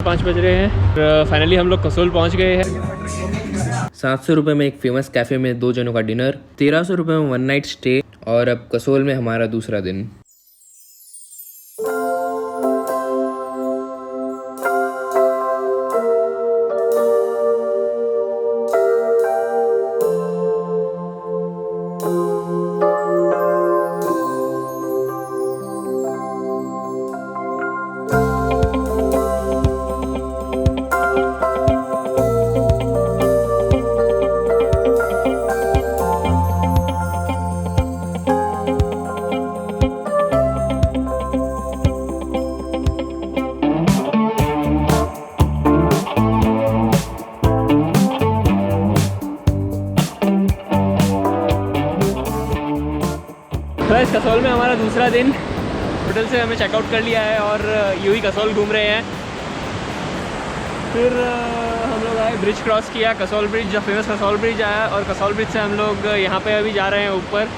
5:30 बज रहे हैं। फाइनली हम लोग कसोल पहुंच गए हैं। 700 रुपये में एक फेमस कैफ़े में 2 जनों का डिनर, 1300 रुपये में 1 नाइट स्टे, और अब कसोल में हमारा दूसरा दिन। बस कसोल में हमारा दूसरा दिन। होटल से हमें चेकआउट कर लिया है और यूँ ही कसोल घूम रहे हैं। फिर हम लोग आए, ब्रिज क्रॉस किया, कसोल ब्रिज, जो फेमस कसोल ब्रिज आया, और कसोल ब्रिज से हम लोग यहाँ पे अभी जा रहे हैं ऊपर,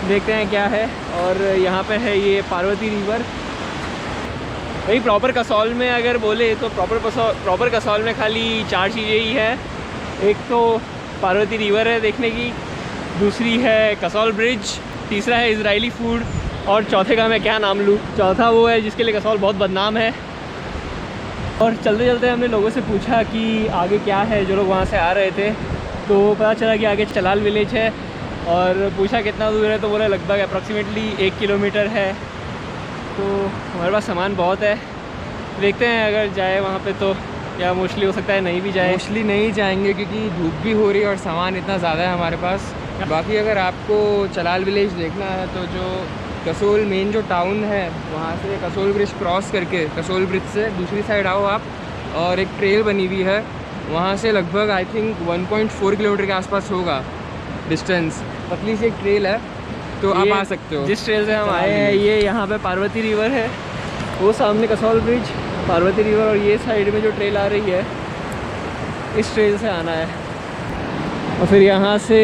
देखते हैं क्या है। और यहाँ पे है ये पार्वती रिवर। वही प्रॉपर कसोल में अगर बोले तो प्रॉपर कसोल में खाली 4 चीज़ें ही है। एक तो पार्वती रिवर है देखने की, दूसरी है कसोल ब्रिज, तीसरा है इजरायली फूड, और चौथे का मैं क्या नाम लूँ, चौथा वो है जिसके लिए कसोल बहुत बदनाम है। और चलते चलते हमने लोगों से पूछा कि आगे क्या है, जो लोग वहाँ से आ रहे थे, तो पता चला कि आगे चलाल विलेज है। और पूछा कितना दूर है, तो बोला लगभग अप्रॉक्सीमेटली 1 किलोमीटर है। तो हमारे पास सामान बहुत है, देखते हैं अगर जाए वहाँ पे तो, या मोस्टली हो सकता है नहीं भी जाए। मोस्टली नहीं जाएंगे क्योंकि धूप भी हो रही है और सामान इतना ज़्यादा है हमारे पास। बाकी अगर आपको चलाल विलेज देखना है तो जो कसोल मेन जो टाउन है, वहाँ से कसोल ब्रिज क्रॉस करके, कसोल ब्रिज से दूसरी साइड आओ आप, और एक ट्रेल बनी हुई है, वहाँ से लगभग आई थिंक 1.4 किलोमीटर के आसपास होगा डिस्टेंस। पतली सी एक ट्रेल है, तो आप आ सकते हो। जिस ट्रेल से हम आए हैं, ये यहाँ पे पार्वती रिवर है, वो सामने कसोल ब्रिज, पार्वती रिवर, और ये साइड में जो ट्रेल आ रही है, इस ट्रेल से आना है। और फिर यहाँ से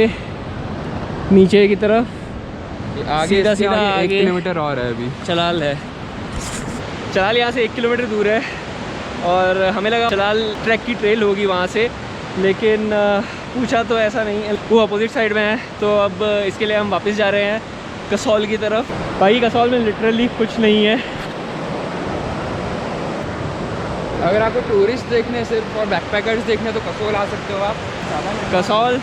नीचे की तरफ आगे सीधा 1 किलोमीटर और है अभी। चलाल है। चलाल यहाँ से 1 किलोमीटर दूर है, और हमें लगा चलाल ट्रैक की ट्रेल होगी वहाँ से, लेकिन पूछा तो ऐसा नहीं है, वो अपोजिट साइड में है। तो अब इसके लिए हम वापस जा रहे हैं कसोल की तरफ। भाई कसोल में लिटरली कुछ नहीं है। अगर आपको टूरिस्ट देखने सिर्फ और बैकपैकर्स देखने तो कसोल आ सकते हो आप। कसोल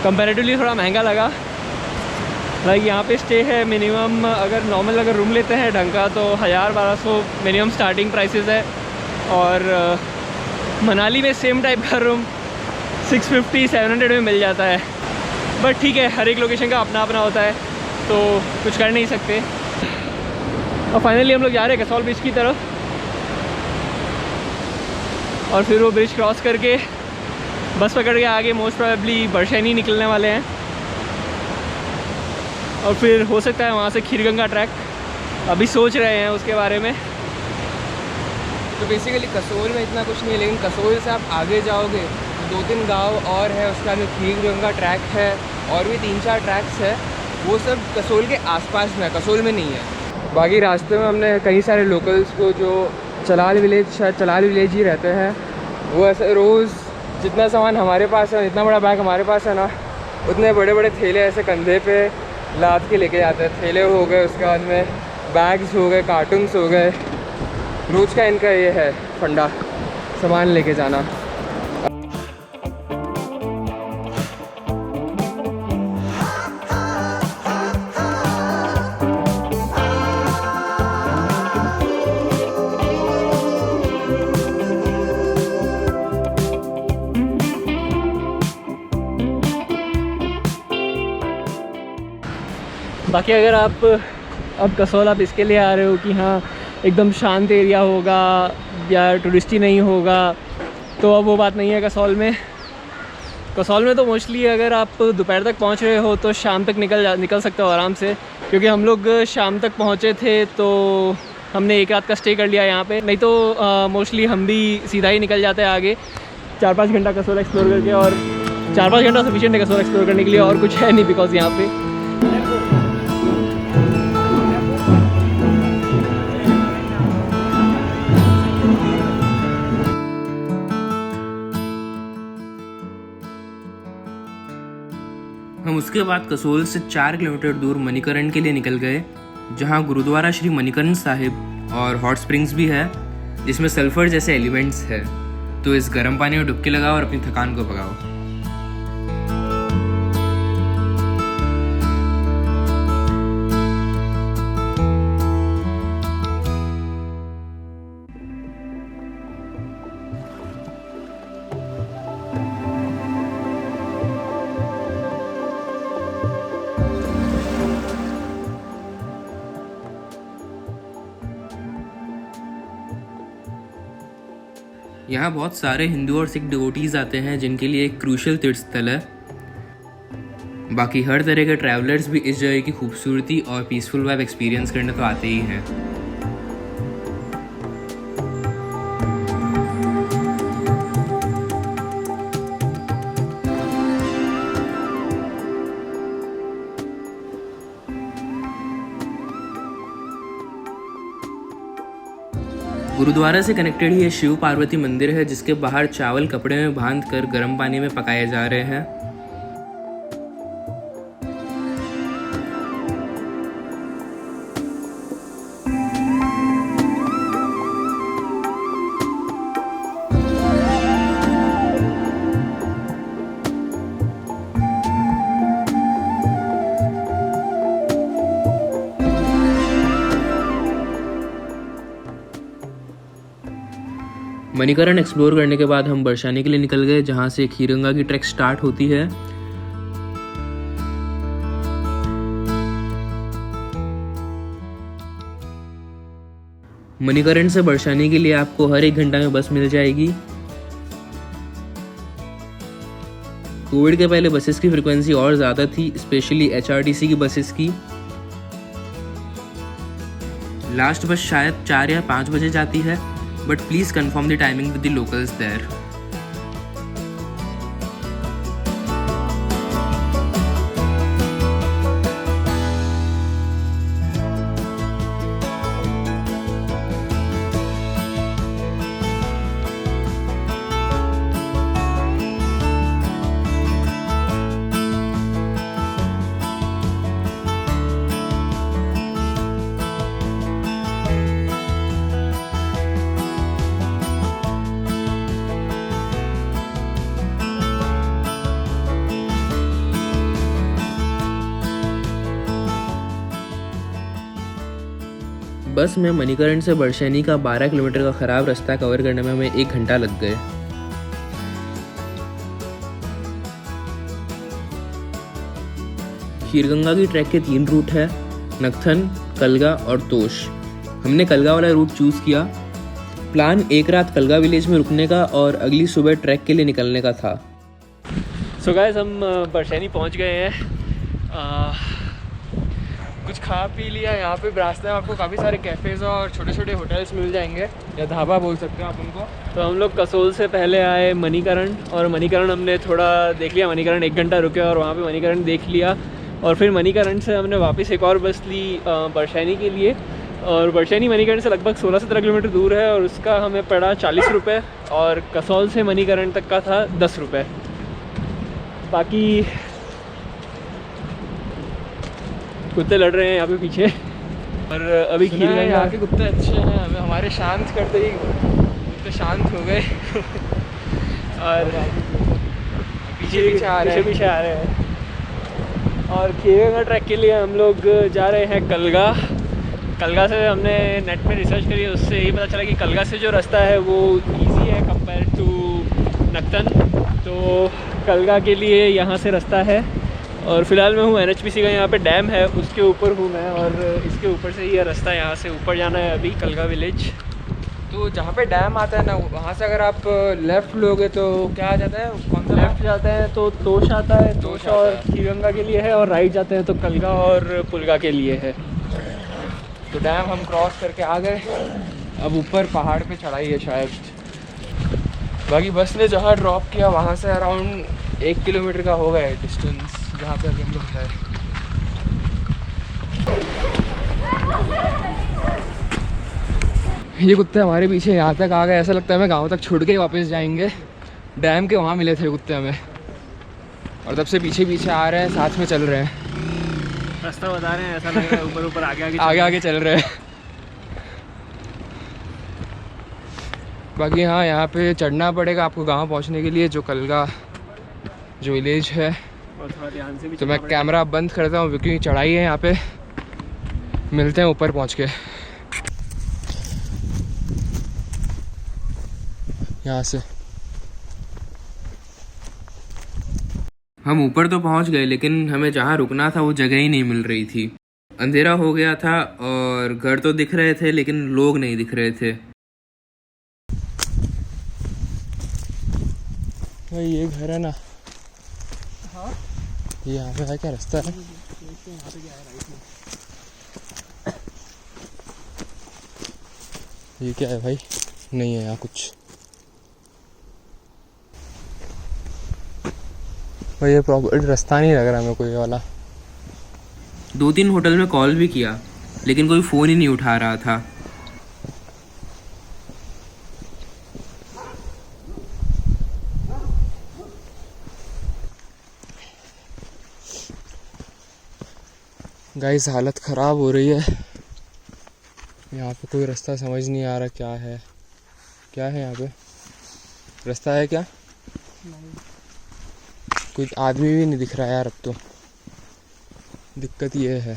कंपैरेटिवली थोड़ा महंगा लगा। लाइक यहाँ पे स्टे है मिनिमम, अगर नॉर्मल अगर रूम लेते हैं ढंग का तो 1000-1200 मिनिमम स्टार्टिंग प्राइसेस है। और मनाली में सेम टाइप का रूम 650-700 में मिल जाता है। बट ठीक है, हर एक लोकेशन का अपना अपना होता है, तो कुछ कर नहीं सकते। और फाइनली हम लोग जा रहे हैं कसोल ब्रिज की तरफ, और फिर वो ब्रिज क्रॉस करके बस पकड़ के आगे मोस्ट प्रोबेबली बरशैनी निकलने वाले हैं। और फिर हो सकता है वहाँ से खीरगंगा ट्रैक, अभी सोच रहे हैं उसके बारे में। तो बेसिकली कसोल में इतना कुछ नहीं है, लेकिन कसोल से आप आगे जाओगे तो 2-3 गांव और है, उसके बाद खीरगंगा ट्रैक है, और भी 3-4 ट्रैक्स है, वो सब कसोल के आसपास में है, कसोल में नहीं है। बाकी रास्ते में हमने कई सारे लोकल्स को जो चलाल विलेज ही रहते हैं, वो ऐसे रोज़ जितना सामान हमारे पास है, इतना बड़ा बैग हमारे पास है ना, उतने बड़े बड़े थैले ऐसे कंधे पे लाद के लेके जाते हैं। थैले हो गए, उसके बाद में बैग्स हो गए, कार्टून्स हो गए, रोज़ का इनका ये है फंडा, सामान लेके जाना। बाकी अगर आप अब कसोल आप इसके लिए आ रहे हो कि हाँ एकदम शांत एरिया होगा या टूरिस्टी नहीं होगा, तो अब वो बात नहीं है कसोल में। कसोल में तो मोस्टली अगर आप दोपहर तक पहुंच रहे हो तो शाम तक निकल सकते हो आराम से, क्योंकि हम लोग शाम तक पहुंचे थे तो हमने 1 रात का स्टे कर लिया यहाँ पे। नहीं तो मोस्टली हम भी सीधा ही निकल जाते हैं आगे 4-5 घंटा कसोल एक्सप्लोर करके, और 4-5 घंटा सफिशिएंट है कसोल एक्सप्लोर करने के लिए, और कुछ है नहीं बिकॉज यहाँ पे हम उसके बाद कसोल से 4 किलोमीटर दूर मणिकरण के लिए निकल गए, जहाँ गुरुद्वारा श्री मणिकरण साहिब और हॉट स्प्रिंग्स भी है, जिसमें सल्फर जैसे एलिमेंट्स है। तो इस गर्म पानी में डुबकी लगाओ और अपनी थकान को भगाओ। यहाँ बहुत सारे हिंदू और सिख डिवोटीज आते हैं, जिनके लिए एक क्रूशल तीर्थ स्थल है। बाकी हर तरह के ट्रैवलर्स भी इस जगह की खूबसूरती और पीसफुल वाइब एक्सपीरियंस करने तो आते ही हैं। गुरुद्वारा से कनेक्टेड ही ये शिव पार्वती मंदिर है, जिसके बाहर चावल कपड़े में बांध कर गर्म पानी में पकाए जा रहे हैं। मणिकरण एक्सप्लोर करने के बाद हम बरसाने के लिए निकल गए, जहाँ से खीरगंगा की ट्रैक स्टार्ट होती है। मणिकरण से बरसाने के लिए आपको हर 1 घंटा में बस मिल जाएगी। कोविड के पहले बसेस की फ्रीक्वेंसी और ज़्यादा थी, स्पेशली HRTC की बसेस की। लास्ट बस शायद 4 या 5 बजे जाती है, but please confirm the timing with the locals there. बस में मणिकरण से बरसानी का 12 किलोमीटर का खराब रास्ता कवर करने में हमें 1 घंटा लग गए। खीरगंगा की ट्रैक के 3 रूट है, नक्थन, कलगा और तोश। हमने कलगा वाला रूट चूज़ किया। प्लान 1 रात कलगा विलेज में रुकने का और अगली सुबह ट्रैक के लिए निकलने का था। सो गाइस, हम बरसानी पहुंच गए हैं। कुछ खा पी लिया। यहाँ पे रास्ते में आपको काफ़ी सारे कैफ़ेज़ और छोटे छोटे होटल्स मिल जाएंगे, या ढाबा बोल सकते हो आप उनको। तो हम लोग कसोल से पहले आए मणिकरण, और मणिकरण हमने थोड़ा देख लिया। मणिकरण 1 घंटा रुके और वहाँ पे मणिकरण देख लिया, और फिर मणिकरण से हमने वापस एक और बस ली बरसानी के लिए। और बरसानी मणिकरण से लगभग 16-17 किलोमीटर दूर है, और उसका हमें पड़ा 40 रुपये, और कसोल से मणिकरण तक का था 10 रुपये। बाकी कुत्ते लड़ रहे हैं यहाँ पे पीछे, और अभी खीरगंगा यहाँ के कुत्ते अच्छे हैं, हमारे शांत करते ही कुत्ते शांत हो गए। और पीछे आ रहे हैं। और खीरगंगा ट्रैक के लिए हम लोग जा रहे हैं कलगा। कलगा से हमने नेट पे रिसर्च करी, उससे यही पता चला कि कलगा से जो रास्ता है वो इजी है कंपेयर टू नक्तन। तो कलगा के लिए यहाँ से रास्ता है। और फिलहाल मैं हूँ NHPC का, यहाँ पे डैम है उसके ऊपर हूँ मैं, और इसके ऊपर से ये रास्ता यहाँ से ऊपर जाना है अभी कलगा विलेज। तो जहाँ पे डैम आता है ना, वहाँ से अगर आप लेफ़्ट लोगे तो क्या आ जाता है, कौन सा लेफ्ट जाते हैं तो तोश आता है, तोश और खीरगंगा के लिए है, और राइट जाते हैं तो कलगा और पुलगा के लिए है। तो डैम हम क्रॉस करके आ गए, अब ऊपर पहाड़ पे चढ़ाई है शायद। बाकी बस ने जहाँ ड्रॉप किया वहाँ से अराउंड 1 किलोमीटर का होगा डिस्टेंस जहाँ पे अभी हम लोग हैं। ये कुत्ते हमारे पीछे यहाँ तक आ गए, ऐसा लगता है हमें गाँव तक छोड़ के ही वापस जाएंगे। डैम के वहाँ मिले थे कुत्ते हमें। और तब से पीछे पीछे आ रहे हैं, साथ में चल रहे हैं, रास्ता बता रहे हैं, ऐसा लग रहा है ऊपर ऊपर आगे आगे चल रहे हैं। बाकी हाँ, यहाँ पे चढ़ना पड़ेगा आपको गांव पहुँचने के लिए, जो कलगा जो विलेज है। और थोड़ा ध्यान से भी तो मैं कैमरा बंद करता हूँ क्योंकि चढ़ाई है यहाँ पे। मिलते हैं ऊपर पहुँच के। यहाँ से हम ऊपर तो पहुंच गए, लेकिन हमें जहाँ रुकना था वो जगह ही नहीं मिल रही थी। अंधेरा हो गया था और घर तो दिख रहे थे लेकिन लोग नहीं दिख रहे थे। भाई ये घर है ना? हाँ, ये यहाँ पे है क्या रास्ता है? ये क्या है भाई? नहीं है यहाँ कुछ। भाई ये प्रॉपर रास्ता नहीं लग रहा मेरे को ये वाला। 2-3 होटल में कॉल भी किया लेकिन कोई फ़ोन ही नहीं उठा रहा था। गाइस हालत ख़राब हो रही है। यहाँ पे कोई रास्ता समझ नहीं आ रहा क्या है। क्या है यहाँ पे? रास्ता है क्या? कोई आदमी भी नहीं दिख रहा है यार अब तो। दिक्कत ये है।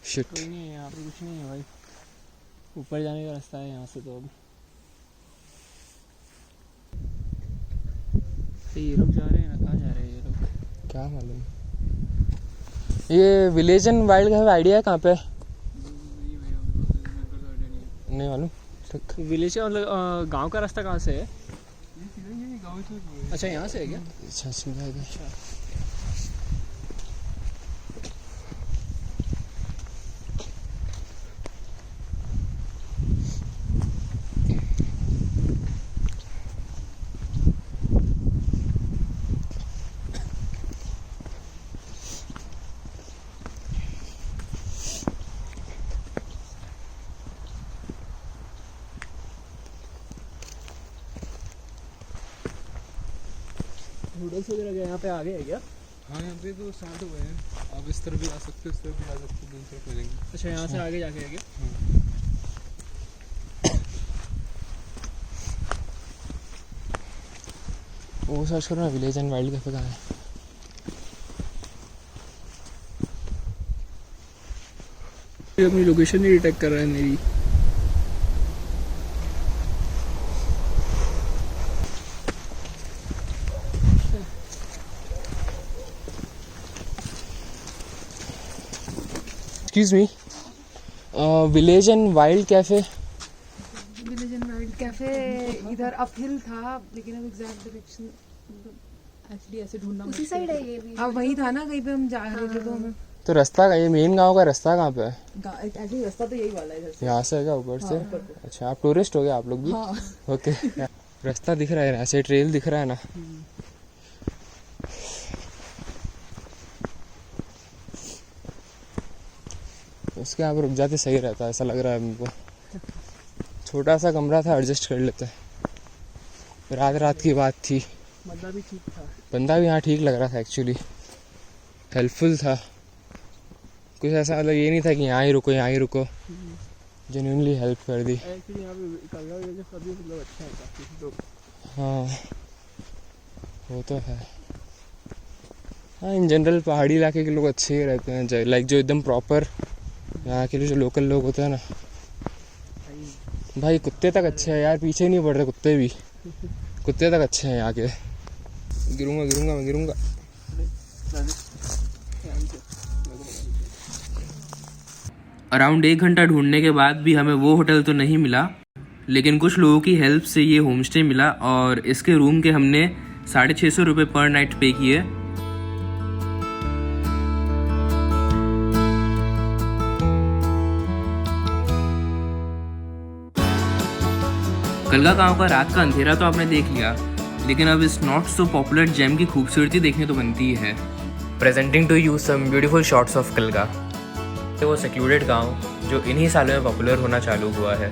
शिट। कोई नहीं है यहाँ पे, कुछ नहीं है भाई। ऊपर जाने का रास्ता है यहाँ से तो। अब ये लोग जा रहे हैं ना, कहाँ जा रहे हैं ये लोग? क्या मालूम। ये विलेज एंड वाइल्ड का आइडिया है कहाँ पे? नहीं मालूम। विलेज का मतलब गांव का रास्ता कहाँ से है? अच्छा यहाँ से है क्या? अच्छा सीधा है। नूडल्स वगैरह यहाँ पे आ गए है क्या? हाँ यहाँ पे तो स्टार्ट हुए हैं। आप इस तरफ भी आ सकते हो, उस तरफ भी आ सकते हो, दोनों तरफ मिलेंगे। अच्छा यहाँ से आगे जाके है क्या? वो सर्च करो ना, विलेज एंड वाइल्ड कैफे कहाँ है। ये अपनी लोकेशन नहीं डिटेक्ट कर रहा है मेरी। Excuse me, village and wild cafe. Village and wild cafe इधर अपहिल था, लेकिन अब एग्जैक्ट डायरेक्शन एक्चुअली ऐसे ढूंढना उसी साइड है ये भी। हाँ वही था ना, कहीं पे हम जा रहे थे तो हमें तो रास्ता का, ये मेन गांव का रास्ता कहाँ पे है? एक्चुअली रास्ता तो यही वाला है इधर से। यहाँ से है क्या ऊपर से? अच्छा आप टूरिस्ट हो गए आप लोग भी? हाँ। ओके। रास्ता दिख रहा है ना, ऐसे ट्रेल दिख रहा है ना। उसके यहाँ पर रुक जाते सही रहता है, ऐसा लग रहा है हमको। छोटा सा कमरा था, एडजस्ट कर लेते हैं। रात की बात थी। बंदा भी ठीक था। बंदा भी यहाँ ठीक लग रहा था एक्चुअली, हेल्पफुल था। कुछ ऐसा मतलब ये नहीं था कि यहाँ ही रुको, जेन्युइनली हेल्प कर दी। एक्चुअली यहाँ पे कलगा वगैरह सभी मतलब अच्छा है काफ़ी तो। हाँ वो तो है। हाँ इन जनरल पहाड़ी इलाके के लोग अच्छे ही रहते हैं, लाइक जो एकदम प्रॉपर यहाँ के लिए जो लोकल लोग होते हैं ना। भाई कुत्ते तक अच्छे हैं यार, पीछे नहीं पड़ रहे कुत्ते भी। कुत्ते तक अच्छे हैं यहाँ के। गिरूंगा। अराउंड 1 घंटा ढूंढने के बाद भी हमें वो होटल तो नहीं मिला, लेकिन कुछ लोगों की हेल्प से ये होम स्टे मिला और इसके रूम के हमने 650 रुपये पर नाइट पे किए। कलगा गांव का रात का अंधेरा तो आपने देख लिया, लेकिन अब इस नॉट सो पॉपुलर जेम की खूबसूरती देखने तो बनती है। Presenting to you some beautiful shots of Kalga, वो सेक्लूडेड गांव जो इन्हीं सालों में पॉपुलर होना चालू हुआ है।